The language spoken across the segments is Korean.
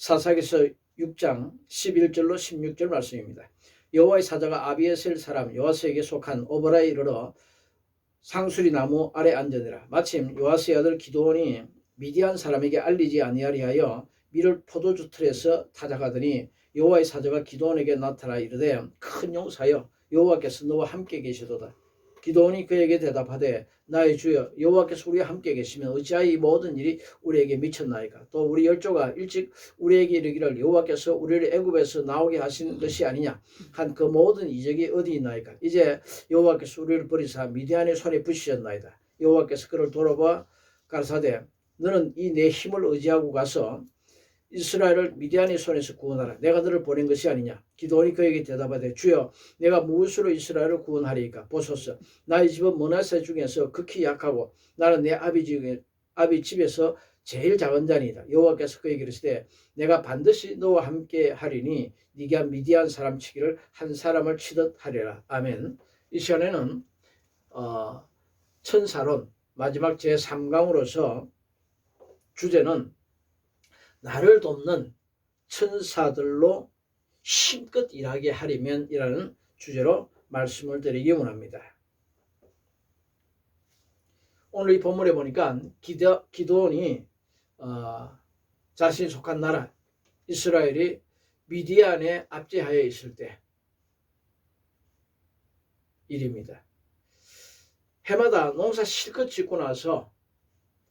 사사기서 6장 11절로 16절 말씀입니다. 여호와의 사자가 아비에셀 사람 요아스에게 속한 오보라에 이르러 상수리 나무 아래 앉으니라. 마침 요아스의 아들 기드온이 미디안 사람에게 알리지 아니하리하여 밀을 포도주 틀에서 타작하더니 여호와의 사자가 기드온에게 나타나 이르되 큰 용사여 여호와께서 너와 함께 계시도다. 기드온이 그에게 대답하되 나의 주여 여호와께서 우리와 함께 계시면 어찌하여 이 모든 일이 우리에게 미쳤나이까. 또 우리 열조가 일찍 우리에게 이르기를 여호와께서 우리를 애굽에서 나오게 하신 것이 아니냐 한 그 모든 이적이 어디 있나이까. 이제 여호와께서 우리를 버리사 미디안의 손에 부시셨나이다. 여호와께서 그를 돌아봐 가라사대 너는 이 내 힘을 의지하고 가서 이스라엘을 미디안의 손에서 구원하라. 내가 너를 보낸 것이 아니냐. 기드온이 그에게 대답하되 주여 내가 무엇으로 이스라엘을 구원하리이까. 보소서 나의 집은 므낫세 중에서 극히 약하고 나는 내 아비 집에서 제일 작은 자니이다. 여호와께서 그에게 이르시되 내가 반드시 너와 함께 하리니 네가 미디안 사람 치기를 한 사람을 치듯 하리라. 아멘. 이 시간에는 천사론 마지막 제3강으로서 주제는 나를 돕는 천사들로 힘껏 일하게 하려면 이라는 주제로 말씀을 드리기 원합니다. 오늘 이 본문에 보니까 기드온이 자신이 속한 나라 이스라엘이 미디안에 압제하여 있을 때 일입니다. 해마다 농사 실컷 짓고 나서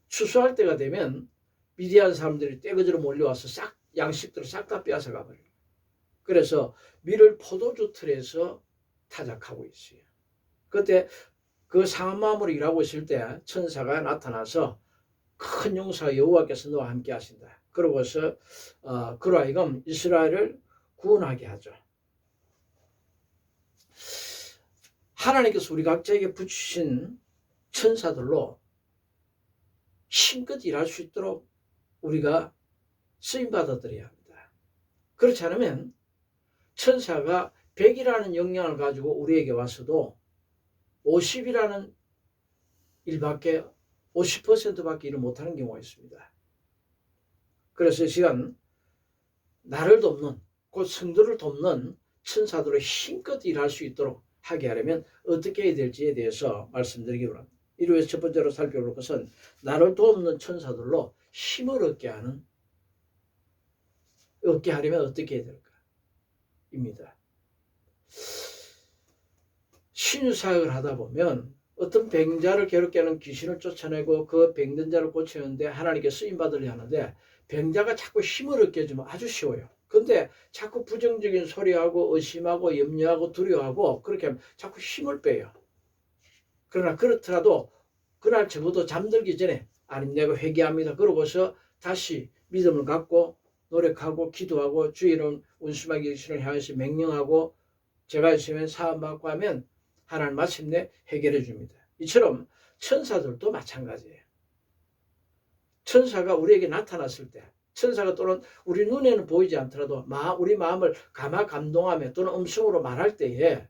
추수할 때가 되면 미디안 사람들이 떼거지로 몰려와서 양식들을 싹 다 빼앗아 가버려요. 그래서 밀을 포도주 틀에서 타작하고 있어요. 그때 그 상한 마음으로 일하고 있을 때 천사가 나타나서 큰 용사 여호와께서 너와 함께 하신다. 그러고서 그로 하여금 이스라엘을 구원하게 하죠. 하나님께서 우리 각자에게 붙이신 천사들로 힘껏 일할 수 있도록 우리가 쓰임받아들여야 합니다. 그렇지 않으면 천사가 100이라는 역량을 가지고 우리에게 와서도 50이라는 일밖에 50%밖에 일을 못하는 경우가 있습니다. 그래서 이 시간 나를 돕는 곧 성도를 돕는 천사들로 힘껏 일할 수 있도록 하게 하려면 어떻게 해야 될지에 대해서 말씀드리기 원합니다. 이를 위해서 첫 번째로 살펴볼 것은 나를 돕는 천사들로 힘을 얻게 하려면 어떻게 해야 될까? 입니다. 신유사역을 하다 보면 어떤 병자를 괴롭게 하는 귀신을 쫓아내고 그 병든 자를 고치는데 하나님께 쓰임받으려 하는데 병자가 자꾸 힘을 얻게 해주면 아주 쉬워요. 근데 자꾸 부정적인 소리하고 의심하고 염려하고 두려워하고 그렇게 하면 자꾸 힘을 빼요. 그러나 그렇더라도 그날 적어도 잠들기 전에 아님 내가 회개합니다. 그러고서 다시 믿음을 갖고 노력하고 기도하고 주의 이름 운수마귀 귀신을 향해서 명령하고 제가 있으면 사함받고 하면 하나님 마침내 해결해 줍니다. 이처럼 천사들도 마찬가지예요. 천사가 우리에게 나타났을 때 천사가 또는 우리 눈에는 보이지 않더라도 우리 마음을 감동하며 또는 음성으로 말할 때에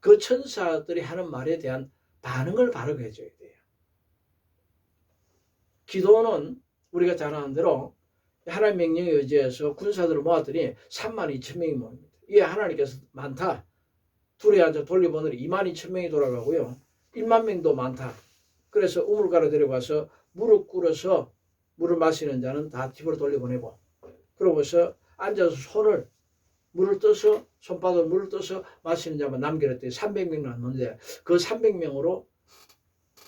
그 천사들이 하는 말에 대한 반응을 바로 해줘야 돼요. 기도는 우리가 잘 아는 대로 하나님 명령에 의지해서 군사들을 모았더니 32,000명이 모입니다. 이에 하나님께서 많다. 둘에 앉아 돌려보느니 22,000명이 돌아가고요. 10,000명도 많다. 그래서 우물가로 데려가서 무릎 꿇어서 물을 마시는 자는 다 집으로 돌려보내고 그러고서 앉아서 물을 떠서 손바닥으로 물을 떠서 마시는 자만 남겨놨더니 300명 남았는데 그 300명으로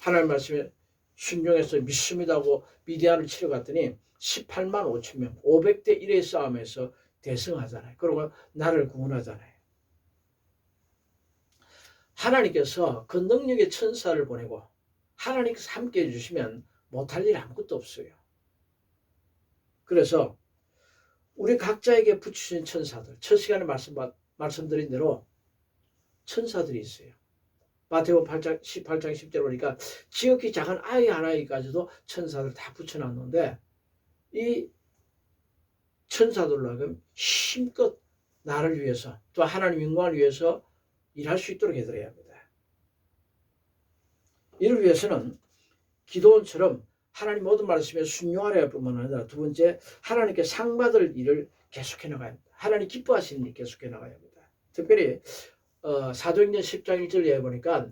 하나님 말씀에 순종해서 믿습니다 하고 미디안을 치러 갔더니 18만 5천 명 500대 1의 싸움에서 대승하잖아요. 그리고 나를 구원하잖아요. 하나님께서 그 능력의 천사를 보내고 하나님께서 함께 해주시면 못할 일 아무것도 없어요. 그래서 우리 각자에게 붙이신 천사들, 첫 시간에 말씀드린 대로 천사들이 있어요. 마태복음 18장 10절 보니까 지극히 작은 아이 하나에게까지도 천사들 다 붙여놨는데 이 천사들로 하여금 힘껏 나를 위해서 또 하나님 영광을 위해서 일할 수 있도록 해드려야 합니다. 이를 위해서는 기도원처럼 하나님 모든 말씀에 순종하려 할 뿐만 아니라 두 번째, 하나님께 상 받을 일을 계속해 나가야 합니다. 하나님 기뻐하시는 일 계속해 나가야 합니다. 특별히 사도행전 10장 1절에 보니까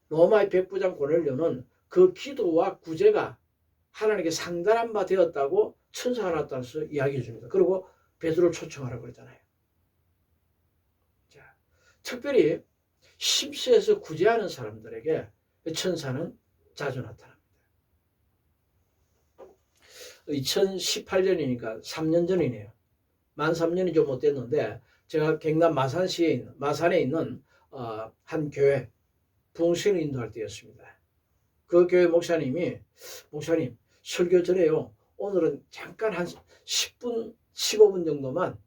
로마의 백부장 고넬료는 그 기도와 구제가 하나님께 상달한 바 되었다고 천사가 나타나서 이야기해 줍니다. 그리고 베드로를 초청하라고 그러잖아요. 자, 특별히 심수에서 구제하는 사람들에게 천사는 자주 나타납니다. 2018년이니까 3년 전이네요. 만 3년이 좀 못 됐는데 제가 경남 마산에 있는 한 교회 부흥식을 인도할 때였습니다. 그 교회 목사님 설교 전에요, 오늘은 잠깐 한 10분 15분 정도만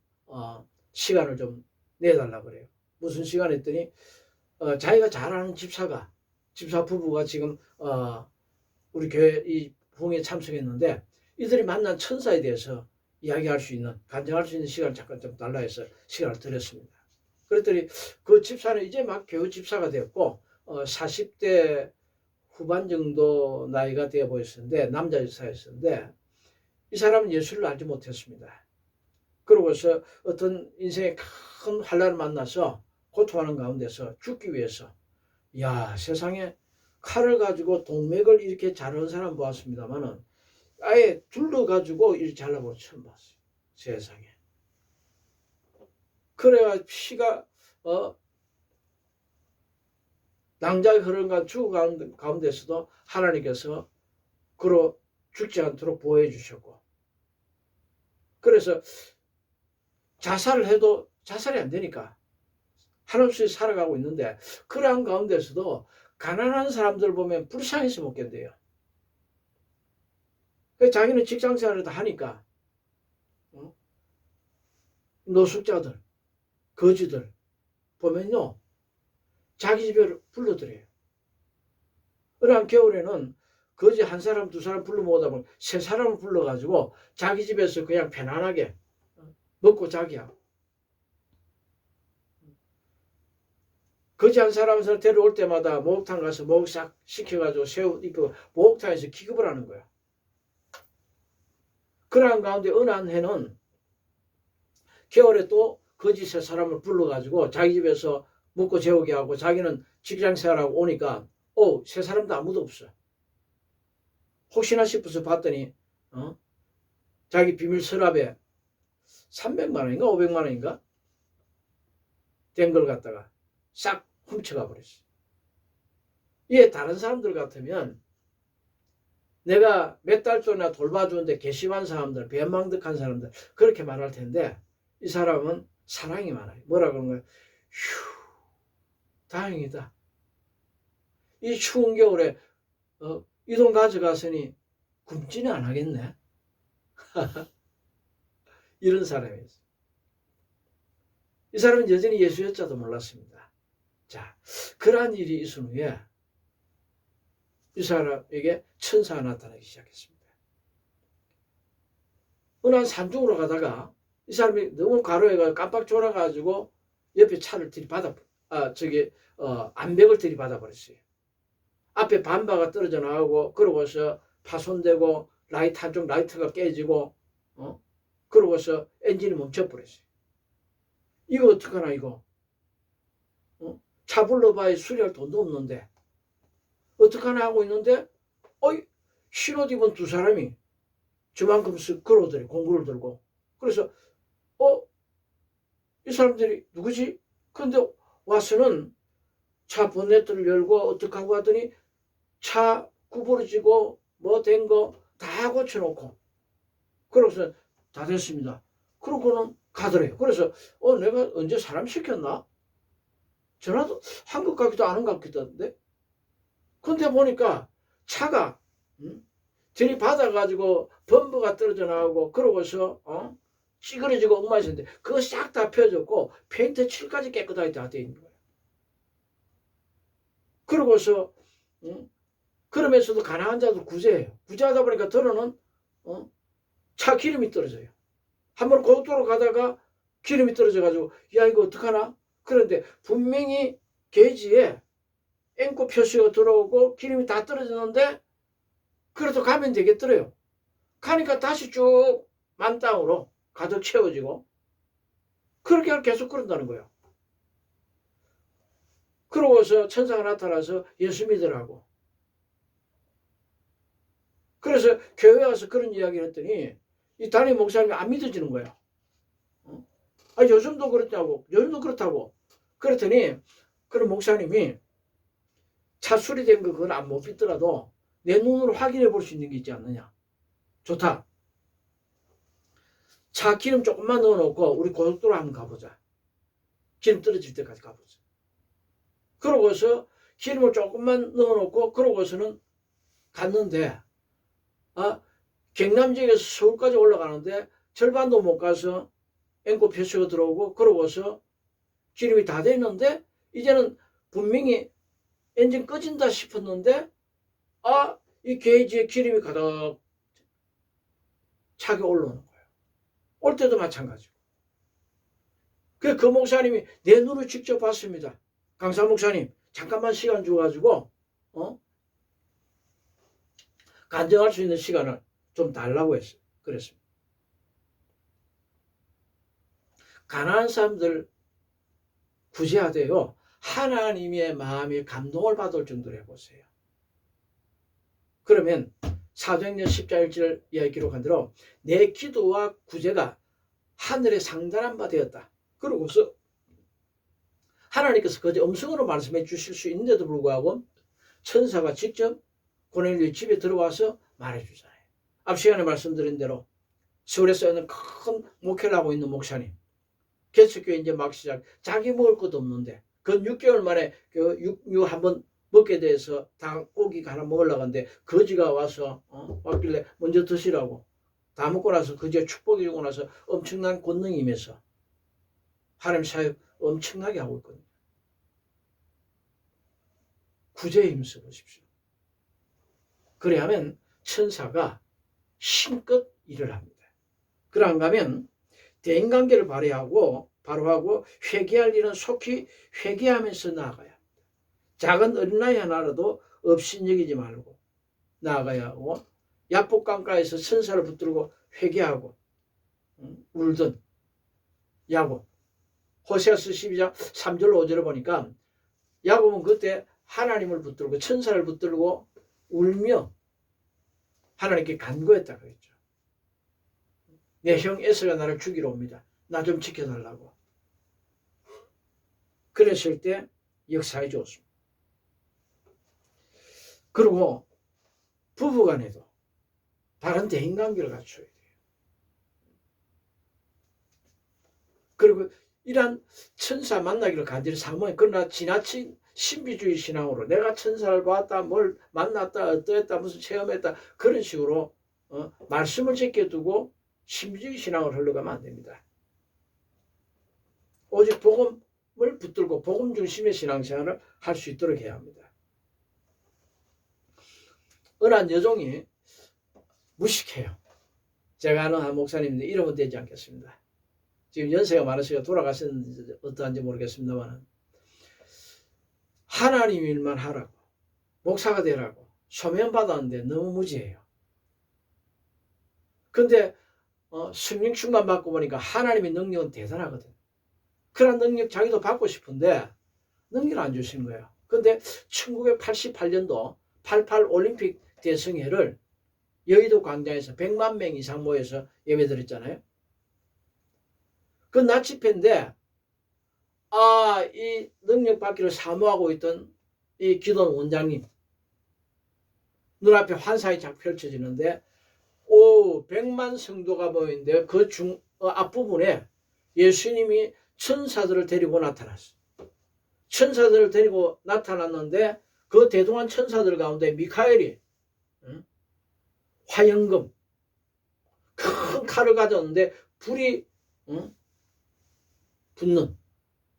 시간을 좀 내달라고 그래요. 무슨 시간 했더니 자기가 잘 아는 집사 부부가 지금 우리 교회 이 부흥에 참석했는데 이들이 만난 천사에 대해서 이야기할 수 있는, 간증할 수 있는 시간을 잠깐 좀 달라 해서 시간을 드렸습니다. 그랬더니 그 집사는 이제 막 교회 집사가 되었고 40대 후반 정도 나이가 되어 보였었는데 남자 집사였었는데 이 사람은 예수를 알지 못했습니다. 그러고서 어떤 인생의 큰 환난을 만나서 고통하는 가운데서 죽기 위해서, 야, 세상에 칼을 가지고 동맥을 이렇게 자르는 사람 보았습니다만은 아예 둘러가지고 이렇게 잘라보고 처음 봤어요. 세상에. 그래가 피가 낭자에 흐르는 죽어가는 가운데서도 하나님께서 그로 죽지 않도록 보호해 주셨고, 그래서 자살을 해도 자살이 안 되니까 한없이 살아가고 있는데, 그러한 가운데서도 가난한 사람들 보면 불쌍해서 못 견뎌요. 자기는 직장생활을 다 하니까 노숙자들, 거지들 보면요, 자기 집에 불러들여요. 어느 한 겨울에는 거지 한 사람 두 사람 불러 모으다 보면 세 사람을 불러가지고 자기 집에서 그냥 편안하게 먹고 자기야. 거지 한 사람을 데려올 때마다 목욕탕 가서 목욕 싹 시켜가지고 새 옷 입고 목욕탕에서 기급을 하는 거야. 그러한 가운데 어느 한 해는 겨울에 또 거지 세 사람을 불러가지고 자기 집에서 먹고 재우게 하고, 자기는 직장 생활하고 오니까 세 사람도 아무도 없어. 혹시나 싶어서 봤더니 자기 비밀 서랍에 300만 원인가 500만 원인가 된 걸 갖다가 싹 훔쳐가 버렸어. 이게 다른 사람들 같으면 내가 몇 달 동안 돌봐주는데 괘씸한 사람들, 배은망덕한 사람들 그렇게 말할 텐데, 이 사람은 사랑이 많아요. 뭐라 그런 거예요? 휴, 다행이다. 이 추운 겨울에 이 돈 가져갔으니 굶지는 안 하겠네. 이런 사람이었어요. 이 사람은 여전히 예수였자도 몰랐습니다. 자, 그러한 일이 있은 후에 이 사람에게 천사가 나타나기 시작했습니다. 어느 한 산중으로 가다가 이 사람이 너무 과로해가 깜빡 졸아가지고 옆에 차를 암벽을 들이받아 버렸어요. 앞에 반바가 떨어져 나오고, 그러고서 파손되고 한쪽 라이트가 깨지고 그러고서 엔진이 멈춰버렸어요. 이거 어떡하나 이거. 차 불러봐야 수리할 돈도 없는데 어떡하나 하고 있는데 신옷 입은 두 사람이 저만큼 쓱 걸어오더래, 공구를 들고. 그래서 이 사람들이 누구지? 근데 와서는 차 본네트를 열고 어떡하고 하더니 차 구부러지고 뭐 된 거 다 고쳐놓고, 그래서 다 됐습니다. 그러고는 가더래요. 그래서 내가 언제 사람 시켰나? 전화도 한 것 같기도 안 한 것 같기도 한데, 근데 보니까 차가 들이받아가지고 범버가 떨어져 나오고, 그러고서 찌그러지고 엉망이었는데 그거 싹 다 펴졌고 페인트 칠까지 깨끗하게 다 돼 있는 거예요. 그러고서 그러면서도 가난한 자도 구제해요. 구제하다 보니까 더러는 차 기름이 떨어져요. 한번 고속도로 가다가 기름이 떨어져가지고 야 이거 어떡하나? 그런데 분명히 게이지에 앵코 표시가 들어오고 기름이 다 떨어졌는데 그래도 가면 되겠더래요. 가니까 다시 쭉 만땅으로 가득 채워지고 그렇게 계속 그런다는 거예요. 그러고서 천사가 나타나서 예수 믿으라고. 그래서 교회 와서 그런 이야기를 했더니 이 담임 목사님이 안 믿어지는 거예요. 아, 요즘도 그렇다고, 요즘도 그렇다고. 그랬더니 그런 목사님이 차 수리된 거 그건 안 못 믿더라도 내 눈으로 확인해 볼 수 있는 게 있지 않느냐. 좋다. 차 기름 조금만 넣어놓고 우리 고속도로 한번 가보자. 기름 떨어질 때까지 가보자. 그러고서 기름을 조금만 넣어놓고 그러고서는 갔는데 경남지역에서 서울까지 올라가는데 절반도 못 가서 앵꼬 표시가 들어오고 그러고서 기름이 다 됐는데 이제는 분명히 엔진 꺼진다 싶었는데 이 게이지에 기름이 가득 차게 올라오는 거예요. 올 때도 마찬가지고. 그 목사님이 내 눈으로 직접 봤습니다. 강사 목사님 잠깐만 시간 줘가지고 간증할 수 있는 시간을 좀 달라고 했어요. 그랬습니다. 가난한 사람들 구제하되요 하나님의 마음에 감동을 받을 정도로 해보세요. 그러면 사도행전 10장 1절 이하에 기록한 대로 내 기도와 구제가 하늘에 상달한 바 되었다. 그러고서 하나님께서 거저 음성으로 말씀해 주실 수 있는데도 불구하고 천사가 직접 고넬료 집에 들어와서 말해주잖아요. 앞 시간에 말씀드린 대로 서울에서 있는 큰 목회를 하고 있는 목사님, 개척교회 이제 막 시작, 자기 먹을 것도 없는데 그 6개월 만에 그 육류 한번 먹게 돼서 닭고기가 하나 먹으려고 하는데 거지가 와서 왔길래 먼저 드시라고 다 먹고 나서 거지가 축복해 주고 나서 엄청난 권능이 임해서 하나님 사역 엄청나게 하고 있거든요. 구제에 힘써 보십시오. 그래야 하면 천사가 힘껏 일을 합니다. 그런가 하면 대인관계를 바로 하고 회개할 일은 속히 회개하면서 나아가야 합니다. 작은 어린아이 하나라도 업신여기지 말고 나아가야 하고 야복강가에서 천사를 붙들고 회개하고 울던 야곱, 호세아서 12장 3절로 5절을 보니까 야곱은 그때 하나님을 붙들고 천사를 붙들고 울며 하나님께 간구했다 그랬죠. 내 형 에서가 나를 죽이러 옵니다. 나 좀 지켜달라고. 그랬을 때 역사해 주었습니다. 그리고 부부간에도 다른 대인관계를 갖춰야 돼요. 그리고 이러한 천사 만나기를 간절히 사모해. 그러나 지나친 신비주의 신앙으로 내가 천사를 봤다, 뭘 만났다, 어떠했다, 무슨 체험했다 그런 식으로 말씀을 제껴두고 신비주의 신앙을 흘러가면 안 됩니다. 오직 복음을 붙들고 복음 중심의 신앙생활을 할 수 있도록 해야 합니다. 어느 한 여종이 무식해요. 제가 아는 한 목사님인데 이러면 되지 않겠습니다. 지금 연세가 많으시고 돌아가셨는지 어떠한지 모르겠습니다만 하나님 일만 하라고 목사가 되라고 소명 받았는데 너무 무지해요. 근데 성령 충만 받고 보니까 하나님의 능력은 대단하거든. 그런 능력 자기도 받고 싶은데 능력을 안 주시는 거예요. 근데 1988년도 88 올림픽 대성회를 여의도 광장에서 100만 명 이상 모여서 예배드렸잖아요. 그 낮 집회인데 이 능력 받기를 사모하고 있던 이 기도원 원장님 눈앞에 환상이 쫙 펼쳐지는데 100만 성도가 모이는데 그 앞부분에 예수님이 천사들을 데리고 나타났어요. 천사들을 데리고 나타났는데 그 대동한 천사들 가운데 미카엘이 화영금 큰 칼을 가졌는데 불이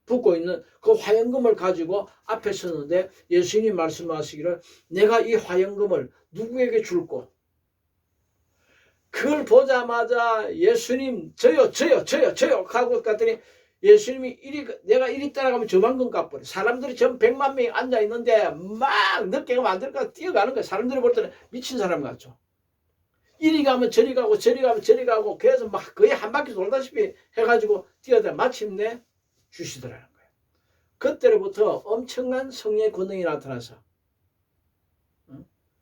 붙고 있는 그 화영금을 가지고 앞에 섰는데 예수님이 말씀하시기를 내가 이 화영금을 누구에게 줄꼬? 그걸 보자마자 예수님 저요 하고 갔더니 예수님이 내가 이리 따라가면 저만큼 갚버려. 사람들이 전 100만 명이 앉아있는데 막 늦게 가면 안 될까 뛰어가는 거야. 사람들이 볼 때는 미친 사람 같죠. 이리 가면 저리 가고 저리 가면 저리 가고 그래서 막 거의 한 바퀴 돌다시피 해가지고 뛰어다 마침내 주시더라는 거예요. 그때로부터 엄청난 성령의 권능이 나타나서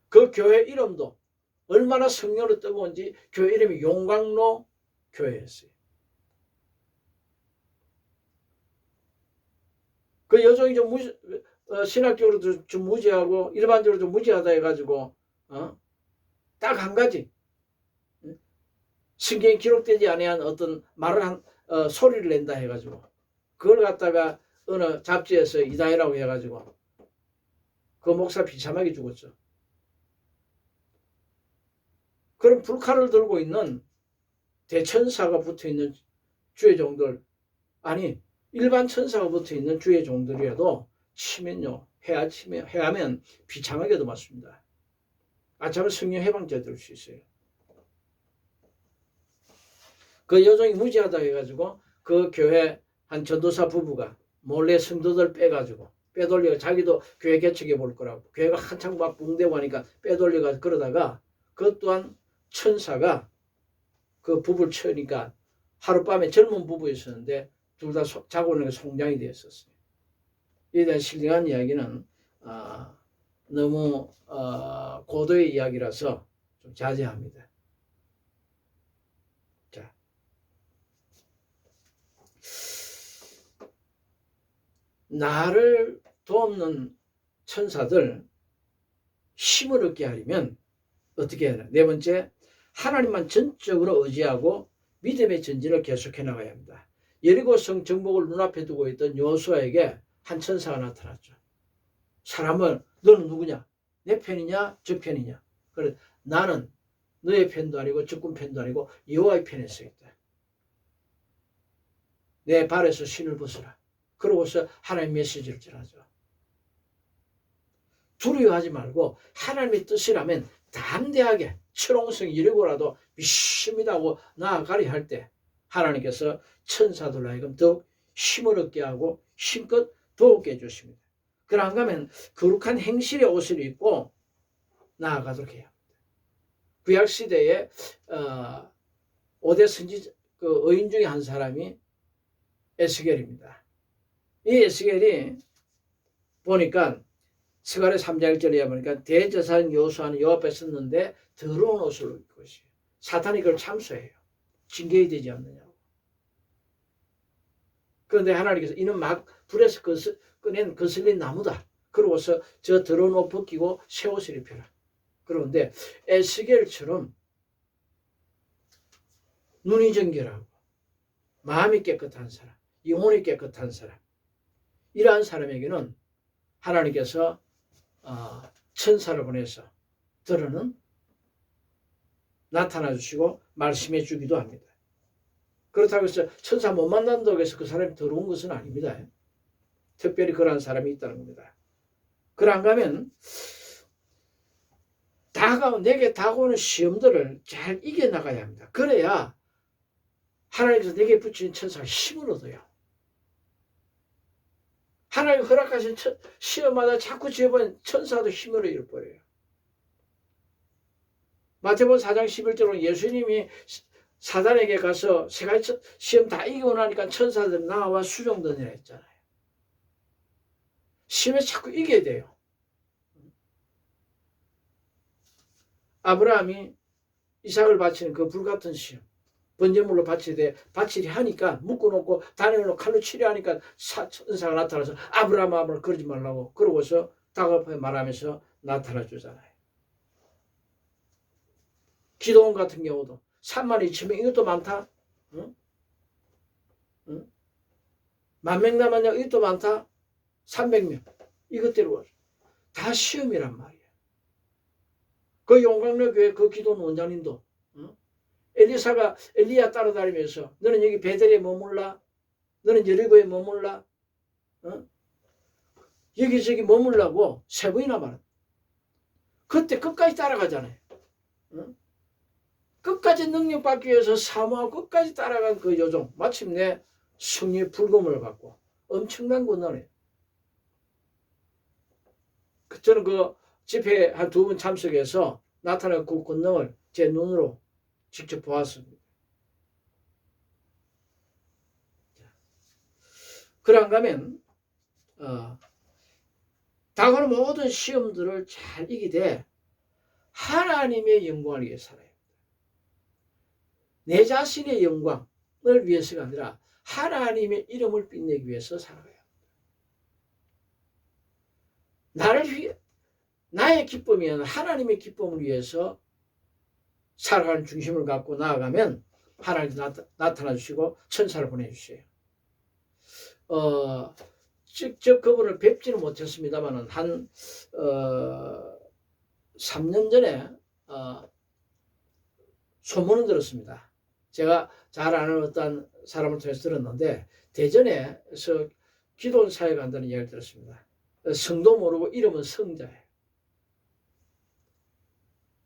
그 교회 이름도 얼마나 성령으로 뜨거운지 교회 이름이 용광로 교회였어요. 그 여종이 좀 신학적으로 좀 무지하고 일반적으로 좀 무지하다 해가지고 딱 한 가지 성경에 기록되지 아니한 어떤 말을 소리를 낸다 해가지고 그걸 갖다가 어느 잡지에서 이단이라고 해가지고 그 목사 비참하게 죽었죠. 그럼 불칼을 들고 있는 대천사가 붙어있는 주의 종들, 아니 일반 천사가 붙어있는 주의 종들이라도 치면요, 해하면 비참하게도 맞습니다. 아참은 성령 해방자 될 수 있어요. 그 여종이 무지하다 해가지고 그 교회 한 전도사 부부가 몰래 성도들 빼돌려 자기도 교회 개척해 볼 거라고 교회가 한창 막 붕대고 하니까 빼돌려가 그러다가 그것 또한 천사가 그 부부를 쳐니까 하룻밤에 젊은 부부였었는데 둘 다 자고 있는 게 송장이 되었었어요. 이에 대한 신령한 이야기는 너무 고도의 이야기라서 좀 자제합니다. 자, 나를 돕는 천사들 힘을 얻게 하려면 어떻게 해야 되나? 네 번째, 하나님만 전적으로 의지하고 믿음의 전진을 계속해 나가야 합니다. 여리고성 정복을 눈앞에 두고 있던 여호수아에게 한 천사가 나타났죠. 사람은 너는 누구냐? 내 편이냐? 저 편이냐? 그래, 나는 너의 편도 아니고 적군 편도 아니고 여호와의 편에 서 있다. 내 발에서 신을 벗어라. 그러고서 하나님 메시지를 전하죠. 두려워하지 말고 하나님의 뜻이라면 담대하게 철옹성 이르고라도 믿습니다 하고 나아가려 할 때 하나님께서 천사들로 하여금 더욱 힘을 얻게 하고 힘껏 도우게 해주십니다. 그런가 하면 거룩한 행실의 옷을 입고 나아가도록 해야 합니다. 구약시대에 5대 선지 그 의인 중에 한 사람이 에스겔입니다. 이 에스겔이 보니까 스가랴 3장 1절에 보니까 대제사장 여호수아는 여호와 앞에 섰는데 더러운 옷을 입고 있어요. 사탄이 그걸 참소해요. 징계해야 되지 않느냐고. 그런데 하나님께서 이는 막 불에서 꺼낸 거슬린 나무다. 그러고서 저 더러운 옷 벗기고 새 옷을 입혀라. 그런데 에스겔처럼 눈이 정결하고 마음이 깨끗한 사람, 영혼이 깨끗한 사람, 이러한 사람에게는 하나님께서 천사를 보내서 들어는 나타나 주시고 말씀해 주기도 합니다. 그렇다고 해서 천사 못 만난다고 해서 그 사람이 더러운 것은 아닙니다. 특별히 그러한 사람이 있다는 겁니다. 그런가 하면 내게 다가오는 시험들을 잘 이겨나가야 합니다. 그래야 하나님께서 내게 붙이는 천사가 힘을 얻어요. 하나님 허락하신 시험마다 자꾸 지어본 천사도 힘을 잃어버려요. 마태복음 4장 11절로 예수님이 사단에게 가서 세 가지 시험 다 이기고 나니까 천사들 나와 수종드니라 했잖아요. 시험에 자꾸 이겨야 돼요. 아브라함이 이삭을 바치는 그 불같은 시험, 번제물로 바치려 하니까 묶어놓고 단연으로 칼로 치려 하니까 천사가 나타나서 아브라함을 그러지 말라고 그러고서 다급하게 말하면서 나타나 주잖아요. 기도원 같은 경우도 32,000명 이것도 많다. 응? 10,000명 남았냐 이것도 많다. 300명 이것대로 다 시험이란 말이야. 그 용광로 교회 그 기도원 원장님도 엘리사가 엘리야 따라다니면서 너는 여기 베델에 머물라, 너는 여리고에 머물라, 여기저기 머물라고 세 번이나 말한다. 그때 끝까지 따라가잖아요. 끝까지 능력받기 위해서 사모하고 끝까지 따라간 그 요정 마침내 승리의 불금을 받고 엄청난 권한이에요. 저는 그 집회 한 2번 참석해서 나타난 그 권능을 제 눈으로 직접 보았습니다. 그런가 하면 다가오는 모든 시험들을 잘 이기되 하나님의 영광을 위해 살아요. 내 자신의 영광을 위해서가 아니라 하나님의 이름을 빛내기 위해서 살아가요. 나의 기쁨이면 하나님의 기쁨을 위해서 살아가는 중심을 갖고 나아가면 하나님이 나타나 주시고 천사를 보내주세요. 직접 그분을 뵙지는 못했습니다만 한 3년 전에 소문은 들었습니다. 제가 잘 아는 어떤 사람을 통해서 들었는데 대전에서 기도원 사역을 한다는 이야기를 들었습니다. 성도 모르고 이름은 성자예요.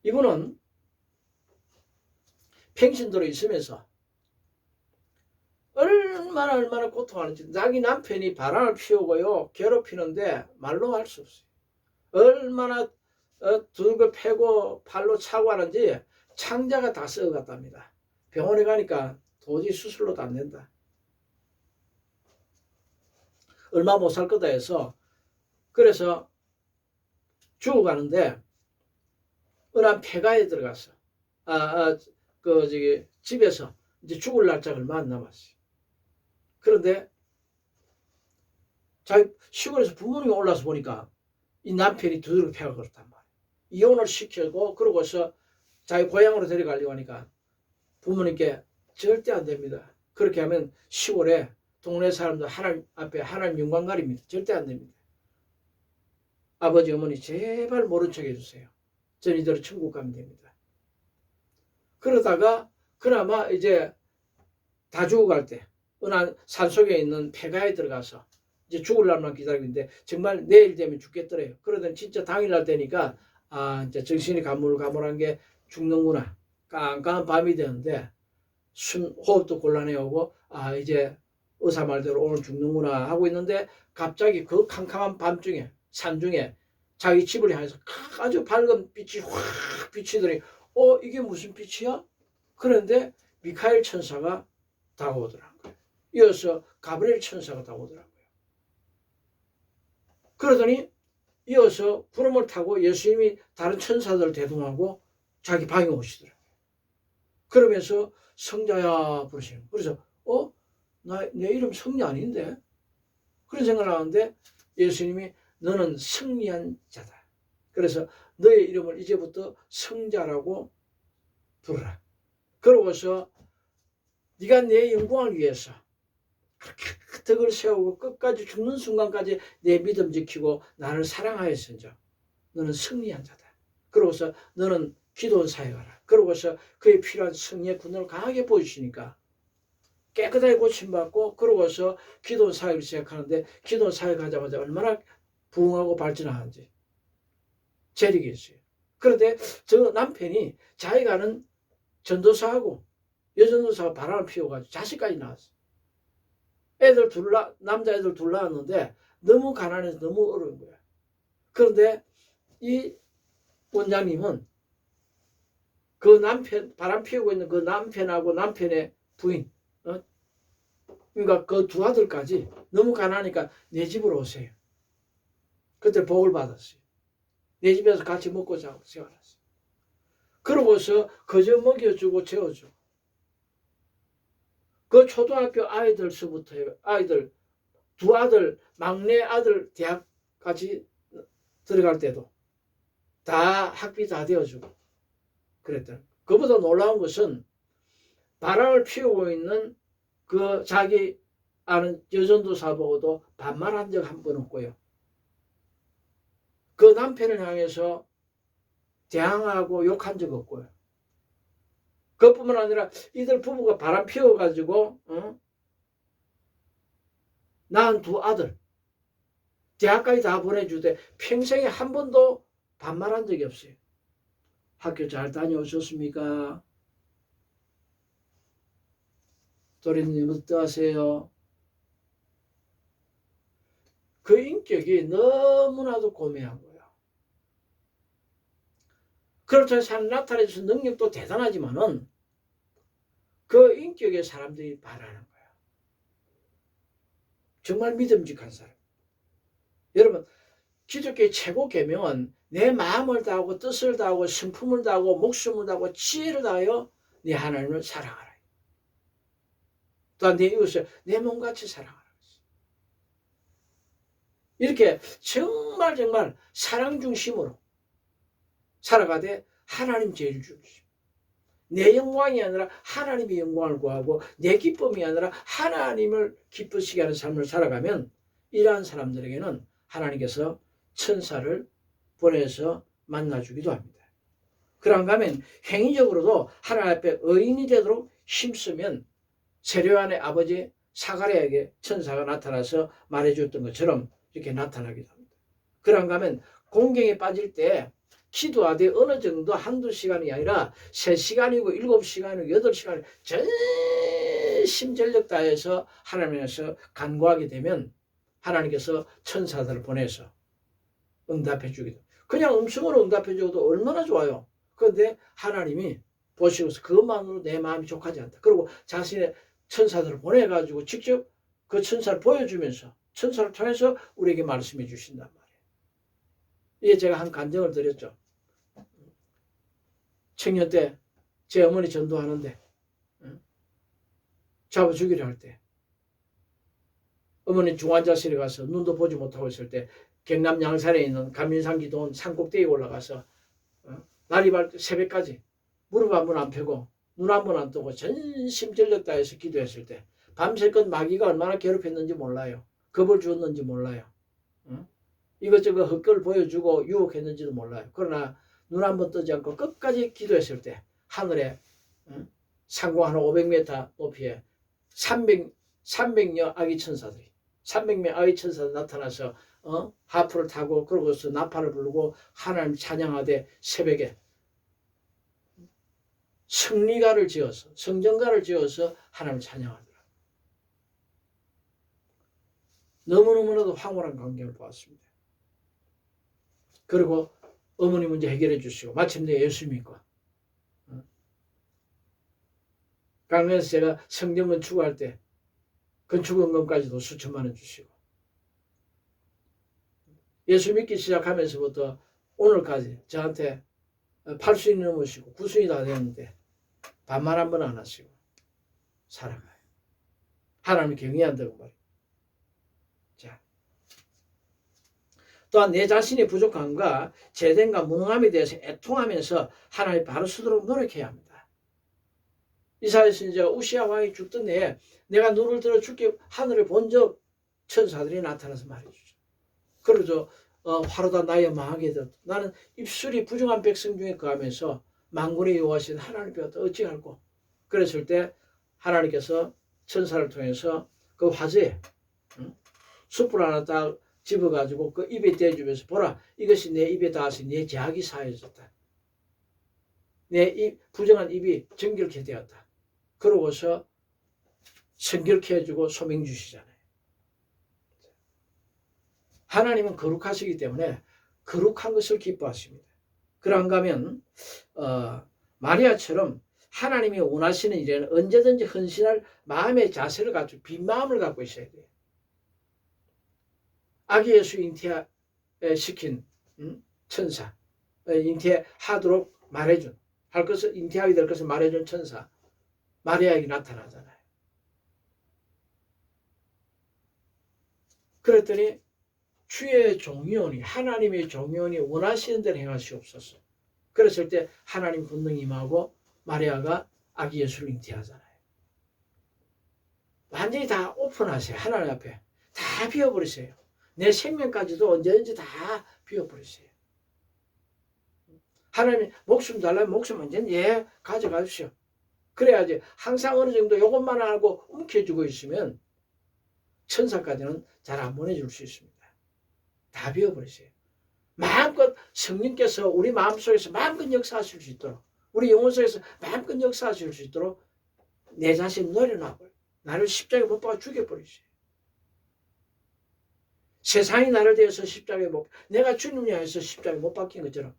이분은 팽신도로 있으면서 얼마나 고통하는지 자기 남편이 바람을 피우고요 괴롭히는데 말로 할 수 없어요. 얼마나 두들겨 패고 발로 차고 하는지 창자가 다 썩어갔답니다. 병원에 가니까 도저히 수술로도 안 된다. 얼마 못 살 거다 해서 그래서 죽어가는데 어느 한 폐가에 들어갔어. 집에서 이제 죽을 날짜가 얼마 안 남았어요. 그런데 자기 시골에서 부모님이 올라서 보니까 이 남편이 두들겨 패가 그렇단 말이에요. 이혼을 시키고 그러고서 자기 고향으로 데려가려고 하니까 부모님께 절대 안 됩니다. 그렇게 하면 시골에 동네 사람들 하나님 앞에 하나님 영광 가립니다. 절대 안 됩니다. 아버지 어머니 제발 모른 척 해주세요. 전 이대로 천국 가면 됩니다. 그러다가 그나마 이제 다 죽어갈 때 어느 산속에 있는 폐가에 들어가서 이제 죽을 날만 기다리고 있는데 정말 내일 되면 죽겠더래요. 그러더니 진짜 당일날 되니까 이제 정신이 가물가물한 게 죽는구나. 깜깜한 밤이 되는데 호흡도 곤란해오고 이제 의사 말대로 오늘 죽는구나 하고 있는데 갑자기 그 캄캄한 밤중에 산중에 자기 집을 향해서 아주 밝은 빛이 확 비치더니 이게 무슨 빛이야? 그런데 미카엘 천사가 다가오더라는 거예요. 이어서 가브리엘 천사가 다가오더라고요. 그러더니 이어서 구름을 타고 예수님이 다른 천사들을 대동하고 자기 방에 오시더라고요. 그러면서 성자야 부르시는 거예요. 그래서 내 이름 성자 아닌데? 그런 생각을 하는데 예수님이 너는 승리한 자다. 그래서 너의 이름을 이제부터 성자라고 부르라. 그러고서 네가 내 영광을 위해서 그렇게 덕을 세우고 끝까지 죽는 순간까지 내 믿음 지키고 나를 사랑하였은즉 너는 승리한 자다. 그러고서 너는 기도원 사역하라. 그러고서 그에 필요한 승리의 군을 강하게 보여주시니까 깨끗하게 고침받고 그러고서 기도원 사역을 시작하는데 기도원 사역하자마자 얼마나 부흥하고 발전하는지 재력이 있어요. 그런데 저 남편이 자기가 아는 전도사하고 여전도사가 바람을 피워가지고 자식까지 낳았어요. 남자애들 둘 낳았는데 너무 가난해서 너무 어려운 거야. 그런데 이 원장님은 그 남편, 바람 피우고 있는 그 남편하고 남편의 부인, 그러니까 그 두 아들까지 너무 가난하니까 내 집으로 오세요. 그때 복을 받았어요. 내 집에서 같이 먹고 자고 생활했어요. 그러고서 거저 먹여주고 재워주고 그 초등학교 아이들 수부터 아이들 두 아들 막내 아들 대학까지 들어갈 때도 다 학비 다 되어주고 그랬다. 그보다 놀라운 것은 바람을 피우고 있는 그 자기 아는 여전도사 보고도 반말한 적 한 번 없고요. 그 남편을 향해서 대항하고 욕한 적 없고요. 그뿐만 아니라 이들 부부가 바람 피워가지고 낳은 두 아들 대학까지 다 보내주되 평생에 한 번도 반말한 적이 없어요. 학교 잘 다녀오셨습니까? 도련님 어떠하세요? 그 인격이 너무나도 고매한 거예요. 그렇다고 해서 나타내서 능력도 대단하지만은 그 인격의 사람들이 바라는 거예요. 정말 믿음직한 사람. 여러분, 기독교의 최고 계명은 내 마음을 다하고 뜻을 다하고 성품을 다하고 목숨을 다하고 지혜를 다하여 네 하나님을 사랑하라. 또한 내 이웃을 내 몸같이 사랑하라. 이렇게 정말 사랑 중심으로 살아가되 하나님 제일 중심. 내 영광이 아니라 하나님의 영광을 구하고 내 기쁨이 아니라 하나님을 기쁘시게 하는 삶을 살아가면 이러한 사람들에게는 하나님께서 천사를 보내서 만나주기도 합니다. 그런가 하면 행위적으로도 하나님 앞에 의인이 되도록 힘쓰면 세례요한의 아버지 사가랴에게 천사가 나타나서 말해줬던 것처럼 이렇게 나타나기도 합니다. 그런가 하면 공경에 빠질 때 기도하되 어느 정도 한두 시간이 아니라 3시간이고 7시간이고 8시간이고 전심전력 다해서 하나님께서 간구하게 되면 하나님께서 천사들을 보내서 응답해 주기도. 그냥 음성으로 응답해 줘도 얼마나 좋아요. 그런데 하나님이 보시고서 그것만으로 내 마음이 족하지 않다. 그리고 자신의 천사들을 보내가지고 직접 그 천사를 보여주면서 천사를 통해서 우리에게 말씀해 주신단 말이에요. 이게 제가 한 간증을 드렸죠. 청년 때 제 어머니 전도하는데 잡아 죽이려 할 때 어머니 중환자실에 가서 눈도 보지 못하고 있을 때 경남 양산에 있는 감민산기도원 산꼭대기에 올라가서 날이 밝 새벽까지 무릎 한 번 안 펴고 눈 한 번 안 뜨고 전심전력 다해서 기도했을 때 밤새껏 마귀가 얼마나 괴롭혔는지 몰라요. 겁을 주었는지 몰라요. 이것저것 헛걸 보여주고 유혹했는지도 몰라요. 그러나 눈 한 번 뜨지 않고 끝까지 기도했을 때 하늘에 상공 한 500m 높이에 300여 아기 천사들이 300명 아기 천사들이 나타나서 하프를 타고 그러고서 나팔을 부르고 하나님 찬양하되 새벽에 성리가를 지어서 성전가를 지어서 하나님을 찬양하더라. 너무너무나도 황홀한 광경을 보았습니다. 그리고 어머니 문제 해결해 주시고 마침내 예수 믿고 강릉에서 제가 성전 건축할 때 건축원금까지도 수천만 원 주시고 예수 믿기 시작하면서부터 오늘까지 저한테 8순이 넘으시고 9순이 다 됐는데 반말 한 번 안 하시고 살아가요. 하나님을 경외한다고 말이에요. 자, 또한 내 자신의 부족함과 제된과 무능함에 대해서 애통하면서 하나님 바로 서도록 노력해야 합니다. 이사야 선지자가 우시야 왕이 죽던 해에 내가 눈을 들어 죽게 하늘을 본 적 천사들이 나타나서 말해주죠. 그러죠. 화로다 나의 망하게 되었다. 나는 입술이 부정한 백성 중에 거하면서 만군의 여호와신 하나님 배웠다. 어찌할꼬. 그랬을 때 하나님께서 천사를 통해서 그 화제에 숯불 하나 딱 집어가지고 그 입에 대주면서 보라 이것이 내 입에 닿아서 내 죄악이 사해졌다. 내 부정한 입이 정결케 되었다. 그러고서 성결케 해주고 소명 주시잖아요. 하나님은 거룩하시기 때문에 거룩한 것을 기뻐하십니다. 그런가 하면 마리아처럼 하나님이 원하시는 일에는 언제든지 헌신할 마음의 자세를 갖추고 빈 마음을 갖고 있어야 돼요. 아기 예수 잉태시킨 천사, 잉태하도록 말해준, 할 것을 잉태하게 될 것을 말해준 천사 마리아에게 나타나잖아요. 그랬더니 주의 종이오니 하나님의 종이오니 원하시는 대로 행하시옵소서. 그랬을 때 하나님 권능이 임하고 마리아가 아기 예수를 잉태하잖아요. 완전히 다 오픈하세요. 하나님 앞에 다 비워버리세요. 내 생명까지도 언제든지 다 비워버리세요. 하나님 목숨 달라면 목숨 언제든지 가져가십시오. 그래야지 항상 어느 정도 이것만 하고 움켜쥐고 있으면 천사까지는 잘 안 보내줄 수 있습니다. 다 비워버리세요. 마음껏 성령께서 우리 마음속에서 마음껏 역사하실 수 있도록 우리 영혼 속에서 마음껏 역사하실 수 있도록 내 자신 내려놔버려. 나를 십자가에 못 박아 죽여버리세요. 세상이 나를 대해서 십자가에 못, 내가 주님 위해서 십자가에 못 박힌 것처럼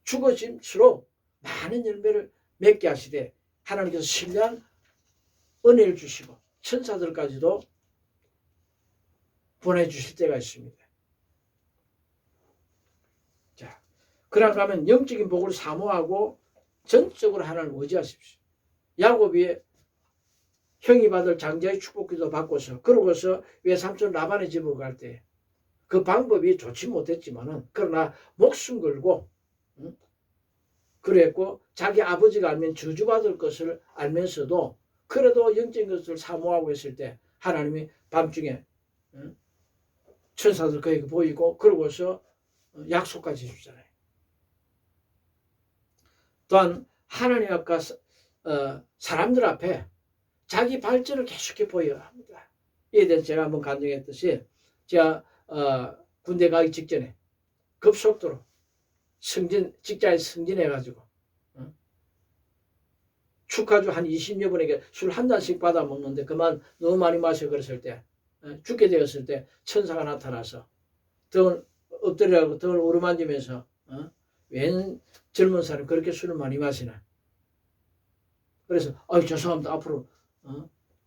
죽어질수록 많은 열매를 맺게 하시되 하나님께서 신뢰한 은혜를 주시고 천사들까지도 보내주실 때가 있습니다. 자, 그런가 하면 영적인 복을 사모하고 전적으로 하나님을 의지하십시오. 야곱이 형이 받을 장자의 축복기도 받고서 그러고서 외삼촌 라반의 집으로 갈 때 그 방법이 좋지 못했지만은 그러나 목숨 걸고 그랬고 자기 아버지가 알면 저주받을 것을 알면서도 그래도 영적인 것을 사모하고 있을 때 하나님이 밤중에 천사들 그에게 보이고 그러고서 약속까지 주잖아요. 또한 하나님 앞과 사람들 앞에 자기 발전을 계속해 보여야 합니다. 이에 대해서 제가 한번 간증했듯이 제가 군대 가기 직전에 급속도로 직장에 승진해가지고 축하주 한 20여 분에게 술 한 잔씩 받아 먹는데 그만 너무 많이 마셔 그랬을 때 죽게 되었을 때 천사가 나타나서 등을 엎드리라고 등을 오르만지면서 웬 젊은 사람이 그렇게 술을 많이 마시나. 그래서 죄송합니다. 앞으로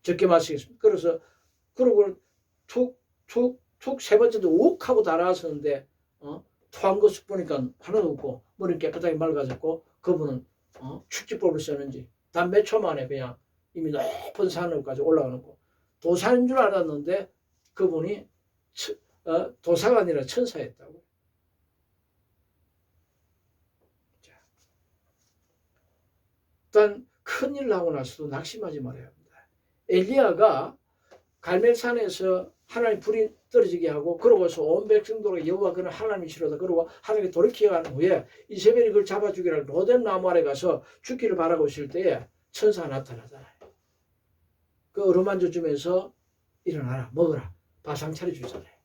적게 마시겠습니다. 그래서 그러고 툭 세 번째도 욱 하고 날아왔었는데 토한 것을 보니까 하나도 없고 머리 깨끗하게 맑아졌고 그분은 축지법을 썼는지 단 몇 초 만에 그냥 이미 높은 산으로까지 올라가는 거. 도사인 줄 알았는데 그분이 도사가 아니라 천사였다고. 일단 큰일 나고 나서도 낙심하지 말아야 합니다. 엘리야가 갈멜산에서 하나님 불이 떨어지게 하고 그러고서 온 백성들에게 여호와 그는 하나님이시로다 그러고 하나님께 돌이켜간 후에 이세벨이 그걸 잡아 죽이라 로뎀 나무 아래 가서 죽기를 바라고 있을 때에 천사가 나타나잖아요. 그 어루만져 주면서 일어나라 먹어라 바상 차려주잖아요.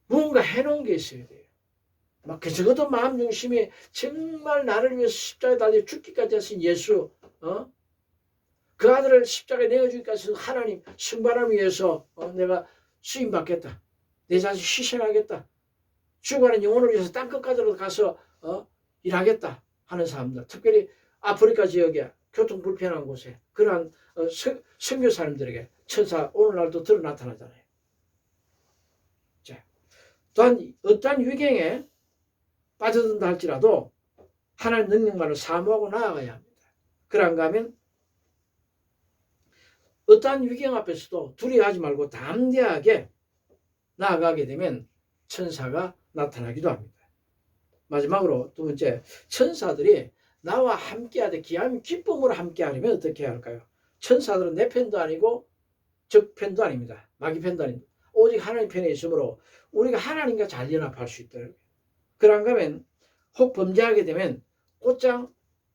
무언가 해놓은 게 있어야 돼요. 막 적어도 마음 중심이 정말 나를 위해서 십자가에 달려 죽기까지 하신 예수 그 아들을 십자가에 내어주기까지 하나님 승바람 위해서 내가 수임받겠다. 내 자신 희생하겠다. 죽어가는 영혼을 위해서 땅끝까지로 가서 일하겠다 하는 사람들. 특별히 아프리카 지역에 교통 불편한 곳에 그러한 선교사님들에게 천사 오늘날도 드러 나타나잖아요. 자, 또한 어떠한 위경에 빠져든다 할지라도 하나님 능력만을 사모하고 나아가야 합니다. 그런가 하면 어떠한 위경 앞에서도 두려워하지 말고 담대하게 나아가게 되면 천사가 나타나기도 합니다. 마지막으로 두 번째, 천사들이 나와 함께하되 기하면 기쁨으로 함께하려면 어떻게 해야 할까요? 천사들은 내 편도 아니고 적 편도 아닙니다. 마귀 편도 아닙니다. 오직 하나님 편에 있으므로 우리가 하나님과 잘 연합할 수 있더라고요. 그런가 하면 혹 범죄하게 되면 곧장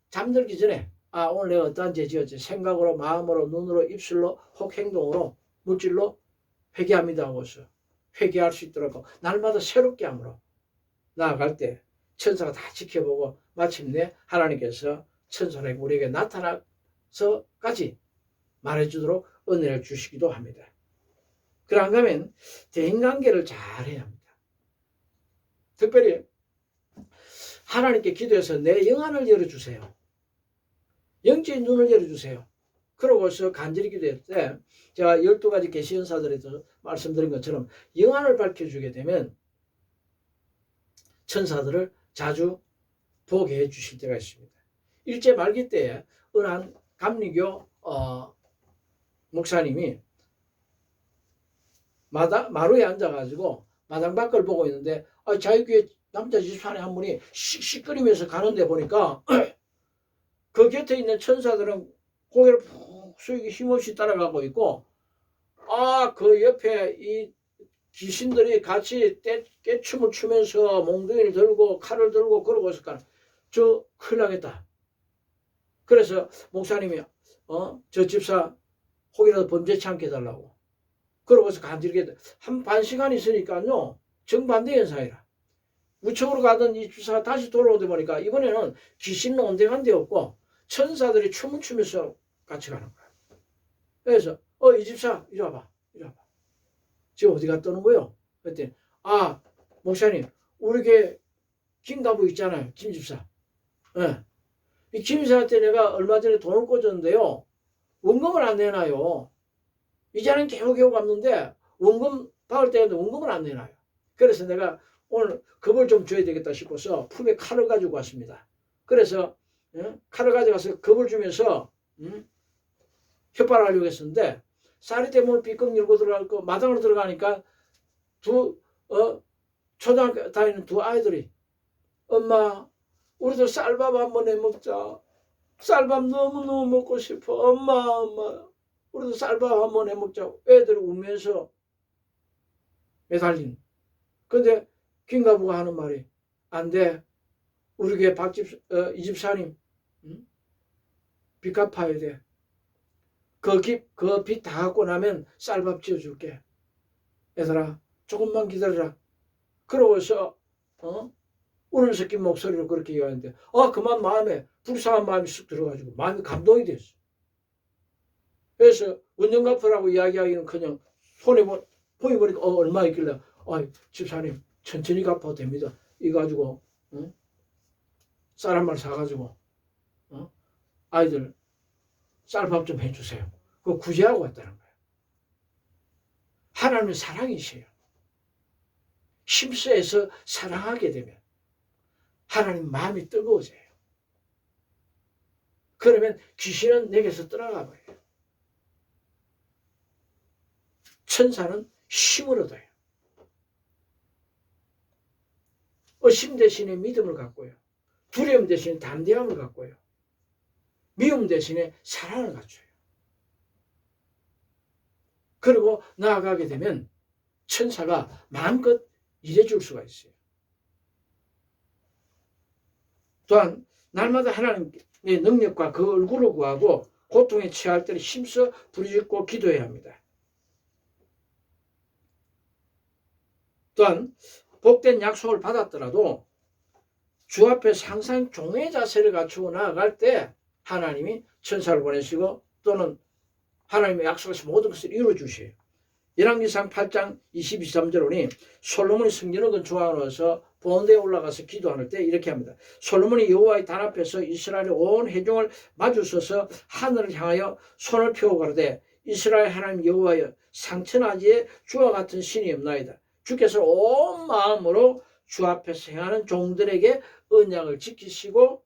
잠들기 전에 오늘 내가 어떠한 죄 지었지 생각으로 마음으로 눈으로 입술로 혹 행동으로 물질로 회개합니다 하고서 회개할 수 있도록 날마다 새롭게 함으로 나아갈 때 천사가 다 지켜보고 마침내 하나님께서 천사에게 우리에게 나타나서까지 말해주도록 은혜를 주시기도 합니다. 그런가 하면 대인관계를 잘해야 합니다. 특별히 하나님께 기도해서 내 영안을 열어주세요. 영적인 눈을 열어주세요. 그러고서 간절히 기도할 때 제가 12가지 계시 연사들에서 말씀드린 것처럼 영안을 밝혀주게 되면 천사들을 자주 보게 해주실 때가 있습니다. 일제 말기 때에 어느 한 감리교 목사님이 마루에 앉아가지고 마당 밖을 보고 있는데 자유교회 남자 집사님 한 분이 씩씩거리면서 가는데 보니까 그 곁에 있는 천사들은 고개를 푹 숙이고 힘없이 따라가고 있고 그 옆에 이 귀신들이 같이 떼춤을 추면서 몽둥이를 들고 칼을 들고 그러고 있을까 저 큰일 나겠다. 그래서 목사님이 저 집사 혹이라도 범죄치 않게 해달라고 그러고서 간절히 한 반 시간 있으니까요 정반대 현상이라 우측으로 가던 이 집사가 다시 돌아오다 보니까 이번에는 귀신은 온데간데 없고 천사들이 춤을 추면서 같이 가는 거야. 그래서 이 집사 이리 와봐. 이리 와봐. 지금 어디 갔다 오는 거요? 그랬더니 목사님 우리 교회 김가부 있잖아요. 김 집사. 예. 이 김 집사한테 내가 얼마 전에 돈을 꽂았는데요. 원금을 안 내놔요. 이자는 겨우겨우 갚는데 원금 받을 때에도 원금을 안 내놔요. 그래서 내가 오늘 겁을 좀 줘야 되겠다 싶어서 품에 칼을 가지고 왔습니다. 그래서 칼을 가져가서 겁을 주면서 협박을 하려고 했었는데 쌀이 때문에 삐걱 열고 들어갈 거 마당으로 들어가니까 초등학교 다니는 두 아이들이 엄마 우리도 쌀밥 한번 해 먹자. 쌀밥 너무너무 먹고 싶어. 엄마 우리도 쌀밥 한번 해 먹자. 애들이 울면서 매달린. 근데 김가부가 하는 말이 안 돼. 우리 교회 이 집사님 빚 갚아야 돼. 그 빚 다 갖고 나면 쌀밥 지어줄게. 얘들아 조금만 기다려라. 그러고서 울음 섞인 목소리로 그렇게 얘기하는데 그만 마음에 불쌍한 마음이 쑥 들어가지고 마음이 감동이 됐어. 그래서 원전 갚으라고 이야기하기는 손에 보니까 얼마 있길래 집사님 천천히 갚아도 됩니다. 이거 가지고 쌀 한 말 사가지고 아이들 쌀밥 좀 해주세요. 그거 구제하고 왔다는 거예요. 하나님은 사랑이세요. 힘써서 사랑하게 되면 하나님 마음이 뜨거워져요. 그러면 귀신은 내게서 떠나가 버려요. 천사는 힘을 얻어요. 의심 대신에 믿음을 갖고요. 두려움 대신에 담대함을 갖고요. 미움 대신에 사랑을 갖춰요. 그리고 나아가게 되면 천사가 마음껏 일해줄 수가 있어요. 또한 날마다 하나님의 능력과 그 얼굴을 구하고 고통에 처할 때는 힘써 부르짖고 기도해야 합니다. 또한 복된 약속을 받았더라도 주 앞에서 항상 종의 자세를 갖추고 나아갈 때 하나님이 천사를 보내시고 또는 하나님의 약속에서 모든 것을 이루어주셔요. 열왕기상 8장 22~23절 오니 솔로몬이 성전을 건축하고 나서 보온대에 올라가서 기도할 때 이렇게 합니다. 솔로몬이 여호와의 단 앞에서 이스라엘의 온 회중을 마주서서 하늘을 향하여 손을 펴고 가로되 이스라엘 하나님 여호와여 상천하지에 주와 같은 신이 없나이다. 주께서 온 마음으로 주 앞에서 행하는 종들에게 언약을 지키시고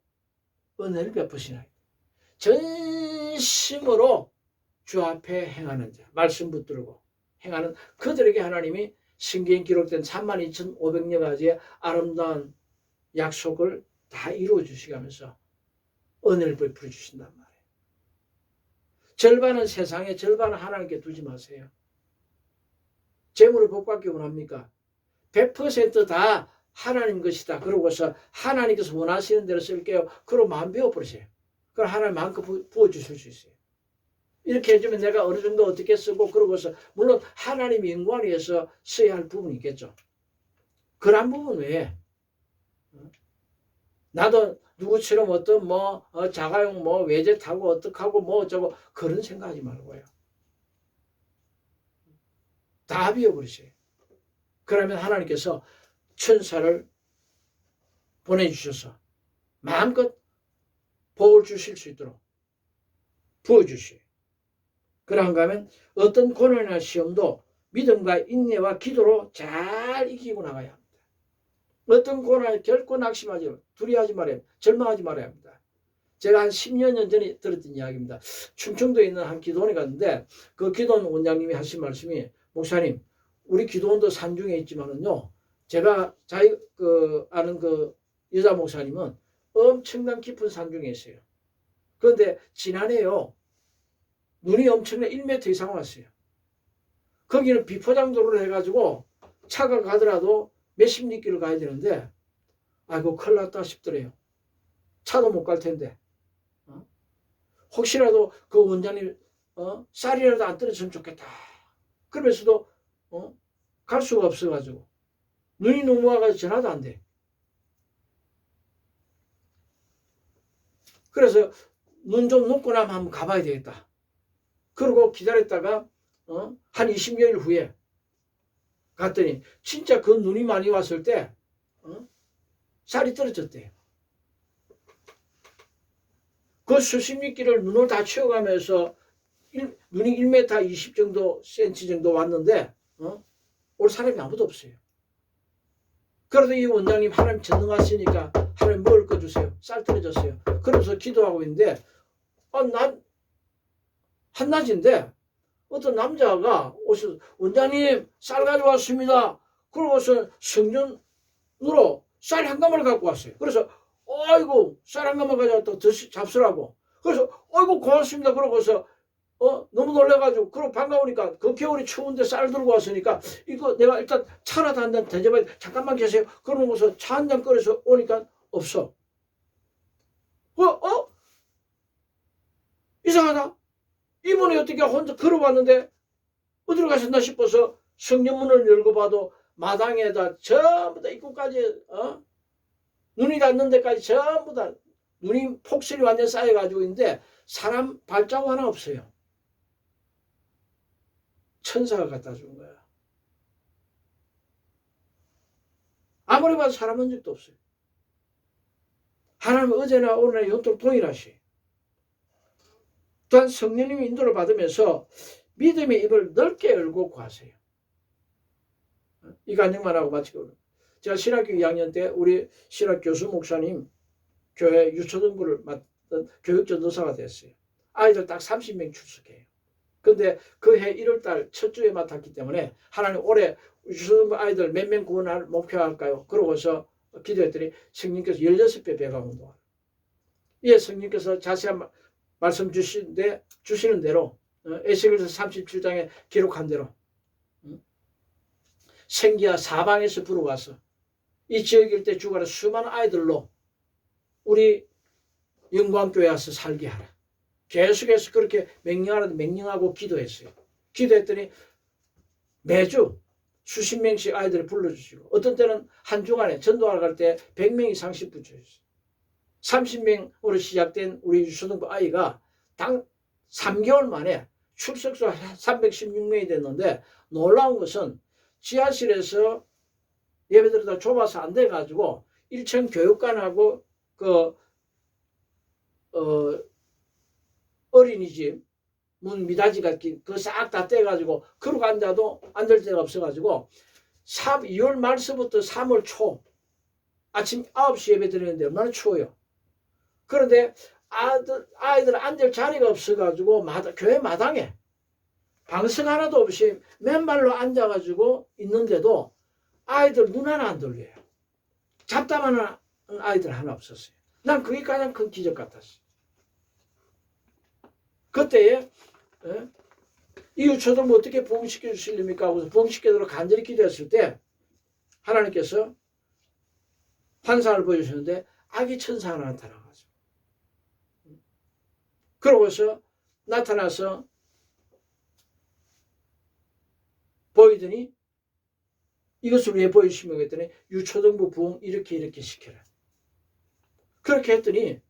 은혜를 베푸시나이다. 전심으로 주 앞에 행하는 자, 말씀 붙들고 행하는 그들에게 하나님이 성경에 기록된 32,500여 가지의 아름다운 약속을 다 이루어 주시면서 은혜를 베풀어 주신단 말이에요. 절반은 세상에, 절반은 하나님께 두지 마세요. 재물을 복받기 원합니까? 100% 다 하나님 것이다. 그러고서 하나님께서 원하시는 대로 쓸게요. 그럼 마음 배워버리세요. 그럼 하나님 마음껏 부어주실 수 있어요. 이렇게 해주면 내가 어느 정도 어떻게 쓰고 그러고서 물론 하나님이 영광을 위해서 써야 할 부분이 있겠죠. 그런 부분 외에 나도 누구처럼 어떤 자가용 외제 타고 어떡하고 어쩌고 그런 생각하지 말고요. 다 비워버리세요. 그러면 하나님께서 천사를 보내주셔서 마음껏 복을 주실 수 있도록 부어주시오. 그러한가 하면 어떤 고난이나 시험도 믿음과 인내와 기도로 잘 이기고 나가야 합니다. 어떤 고난에 결코 낙심하지 말고 두려워하지 말아야 합니다. 절망하지 말아야 합니다. 제가 한 10년 전에 들었던 이야기입니다. 충청도에 있는 한 기도원에 갔는데 그 기도원 원장님이 하신 말씀이 목사님 우리 기도원도 산중에 있지만은요 제가 아는 그 여자 목사님은 엄청난 깊은 산중에 있어요. 그런데 지난해요 눈이 엄청나게 1m 이상 왔어요. 거기는 비포장도로를 해가지고 차가 가더라도 몇십 리길을 가야 되는데 아이고 큰일 났다 싶더래요. 차도 못 갈 텐데 혹시라도 그 원장님 쌀이라도 안 떨어졌으면 좋겠다. 그러면서도 갈 수가 없어가지고 눈이 너무 와가지고 전화도 안 돼. 그래서 눈 좀 녹고 나면 한번 가봐야 되겠다. 그러고 기다렸다가 한 20여일 후에 갔더니 진짜 그 눈이 많이 왔을 때 살이 떨어졌대요. 그 수십 미끼를 눈을 다 채워가면서 눈이 1m 20 정도 센치 정도 왔는데 올 사람이 아무도 없어요. 그래도 이 원장님 하나님 전능하시니까 하나님 먹을 거 주세요. 쌀 떨어졌어요. 그러면서 기도하고 있는데 난 한낮인데 어떤 남자가 오셔서 원장님 쌀 가져왔습니다. 그러고서 성전으로 쌀 한 가마를 갖고 왔어요. 그래서 아이고 쌀 한 가마 가져왔다 잡수라고. 그래서 아이고 고맙습니다. 그러고서 너무 놀래가지고 그러고 반가우니까 그 겨울이 추운데 쌀 들고 왔으니까 이거 내가 일단 차라도 한 잔 대접해 잠깐만 계세요. 그러고서 차 한 잔 끓여서 오니까 없어. 이상하다. 이분이 어떻게 혼자 걸어왔는데 어디로 가셨나 싶어서 성전문을 열고 봐도 마당에다 전부 다 입구까지 눈이 닿는 데까지 전부 다 눈이 폭설이 완전 쌓여가지고 있는데 사람 발자국 하나 없어요. 천사가 갖다 준 거야. 아무리 봐도 사람 한 적도 없어요. 하나님은 어제나 오늘나 영토록 동일하시. 또한 성령님의 인도를 받으면서 믿음의 입을 넓게 열고 구하세요. 이 간증만 하고 마치고. 제가 신학교 2학년 때 우리 신학 교수 목사님 교회 유초등부를 맡던 교육전도사가 됐어요. 아이들 딱 30명 출석해요. 근데 그 해 1월달 첫 주에 맡았기 때문에 하나님 올해 유초등부 아이들 몇 명 구원할 목표할까요? 그러고서 기도했더니 성령께서 16배 배가 운동하라. 예, 성령께서 자세한 말씀 주시는 대로 에스겔서 37장에 기록한 대로 생기야 사방에서 불어와서 이 지역 일대 주간에 수많은 아이들로 우리 영광교회 와서 살게 하라. 계속해서 그렇게 명령하고 기도했어요. 기도했더니 매주 수십 명씩 아이들을 불러주시고 어떤 때는 한 주간에 전도하러 갈 때 100명 이상씩 붙여주셨어요. 30명으로 시작된 우리 유초등부 아이가 당 3개월 만에 출석수 316명이 됐는데 놀라운 것은 지하실에서 예배드리다 좁아서 안 돼가지고 1층 교육관하고 어린이집 문 미닫이가 그 싹 다 떼가지고 그러고 앉아도 앉을 데가 없어가지고 2월 말서부터 3월 초 아침 9시 예배 드리는데 얼마나 추워요. 그런데 아이들 앉을 자리가 없어가지고 교회 마당에 방석 하나도 없이 맨발로 앉아가지고 있는데도 아이들 눈 하나 안 돌려요. 잡담하는 아이들 하나 없었어요. 난 그게 가장 큰 기적 같았어요. 그때에 이 유초등 어떻게 부흥시켜 주실립니까? 하고서 부흥시키도록 간절히 기도했을 때 하나님께서 환상을 보여주셨는데 아기 천사 하나 나타나가지고 그러고서 나타나서 보이더니 이것을 왜 보여주시면 했더니 유초등부 부흥 이렇게 시켜라. 그렇게 했더니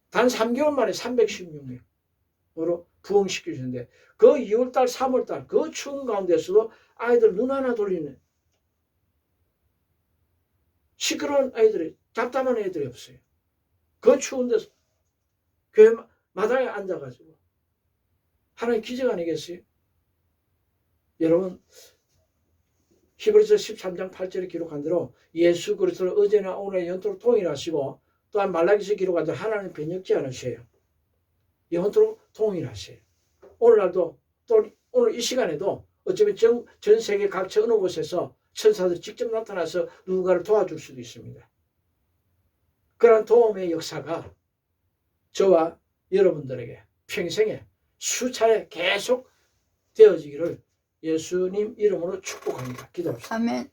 단 3개월 만에 316명으로 부흥시켜주는데 그 2월달 3월달 그 추운 가운데서도 아이들 눈 하나 돌리는 시끄러운 아이들이 잡담한 애들이 없어요. 그 추운 데서 교회 마당에 앉아가지고 하나님 기적 아니겠어요? 여러분 히브리서 13장 8절에 기록한 대로 예수 그리스도는 어제나 오늘 영토록 동일하시고 또한 말라기서 기록한 대로 하나님 변혁지 않으셔요. 영토록 동일하세요. 오늘날도 또 오늘 이 시간에도 어쩌면 전 세계 각처 어느 곳에서 천사들이 직접 나타나서 누군가를 도와줄 수도 있습니다. 그러한 도움의 역사가 저와 여러분들에게 평생에 수차례 계속 되어지기를 예수님 이름으로 축복합니다. 기도합시다. 아멘.